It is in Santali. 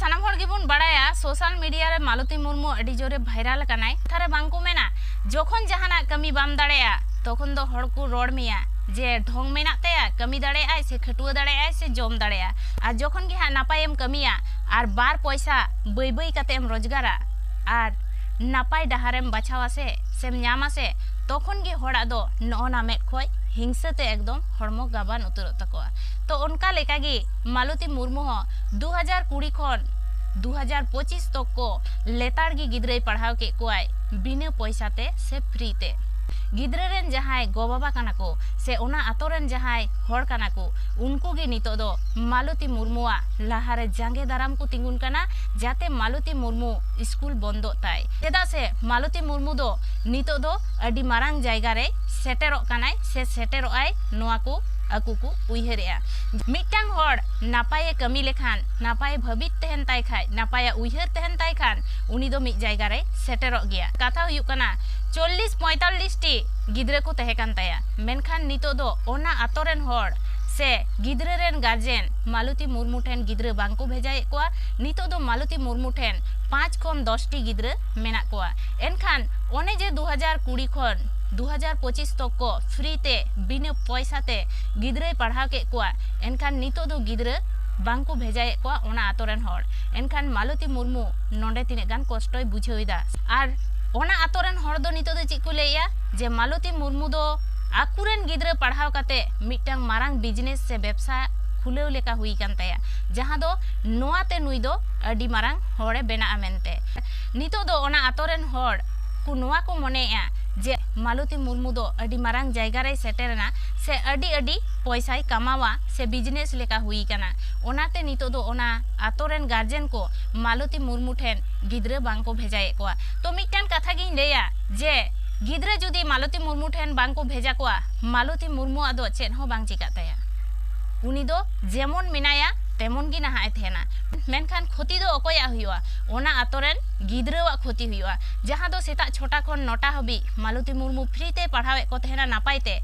सानाम हर गिबुन बड़ाया सोशल मीडिया रे मालती मुर्मू अडी जोरे भाइराल कनाय थारे बांको मेना जोखन जहाना कमी बाम दाड़ेया तखन दो हड़ को रोड मिया जे ढोंग मेना तया कमी दाड़ेया से खटुआ दाड़ेया से जम दाड़ेया आर जोखन गे हा नापायम कमिया आर बार पैसा बई बई कातेम रोजगारा आर नापाय डाहारेम बाछावा से सेम ᱧᱟᱢᱟ से तखन गे हड़ा दो नोना मेद खोय हिंसाते एकदम हड़मो गाबान उतरत तकोआ तो उनका लेकागी मालती मुर्मू हो 2020 खन 2025 तक को लेतार गी गिद्रे पढ़ाव के कोआय बिना पैसाते से फ्रीते गिद्रे रेन जहाय गो बाबा काना को से ओना आतोरेन जहाय हड़ काना को उनको गे नितो दो मालती मुर्मुआ लाहारे jange daram को tingun काना जाते मालती मुर्मू स्कूल बंदो ताय चेदा से मालती मुर्मू दो नितो दो अडी मारांग जायगा रे सेटेरोक कानाय से सेटेरोक आय नोआ को aku को उइहरेया मिटांग हड़ नापाये कमी लेखान नापाय भाबित तहन ताय खाय नापाया उइहर तहन ताय खान उनी दो मिट जायगा रे सेटेरोक गया कथा हुयुक काना 40-45 टी गिद्रे को तहे कान ताया मेनखान नितो दो ओना आतोरेन हड़ से गिद्रे रेन गार्जेन मालती मुर्मू ठेन गिद्रे बांको भेजाए कोआ नितो दो मालती मुर्मू ठेन 5 खन 10 टी गिद्रे मेना कोआ एनखान ओने जे 2020 खन 2025 तक को फ्री ते बिना पैसा ते गिद्रे पढ़ा के कोआ एनखान नितो दो गिद्रे बांको भेजाए कोआ ओना आतोरेन हड़ एनखान मालती मुर्मू नोंडे तिने गान कष्टय बुझेउदा आर ओना आतोरेन हड़ दो नितो दो चिक को लेया जे मालती मुर्मू दो आकुरेन गिद्रे पढ़ाव काते मिटांग मारांग बिजनेस से व्यवसाय खुलेव लेका हुई कान ताया जहां दो नोआते नुई दो अडी मारांग हड़े बेना मेनते नितो दो ओना आतोरेन हड़ को नोआ को मनेया जे मालती मुर्मू दो अडी मारांग जायगा रे सेटेरना से अडी अडी पैसाय कमावा से बिजनेस लेका हुई काना ओनाते नितो दो ओना आतोरेन गार्जेन को मालती मुर्मू ठेन गिद्रे बांको भेजाए कोआ तो मिटान कथा गिन लेया जे गिद्रे जुदी मालती मुर्मू ठेन बांको भेजा कोआ मालती मुर्मू आदो चेन हो बांग चिका ताया उनी दो जेमन मिनाया तेमन गी नहाय थेना मेनखान क्षति दो अकोया हुआ ओना आतोरेन गिद्रेवा क्षति हुआ जहां दो सेता छोटा खन नोटा हबी मालती मुर्मू फ्री ते पढ़ावे को थेना नापायते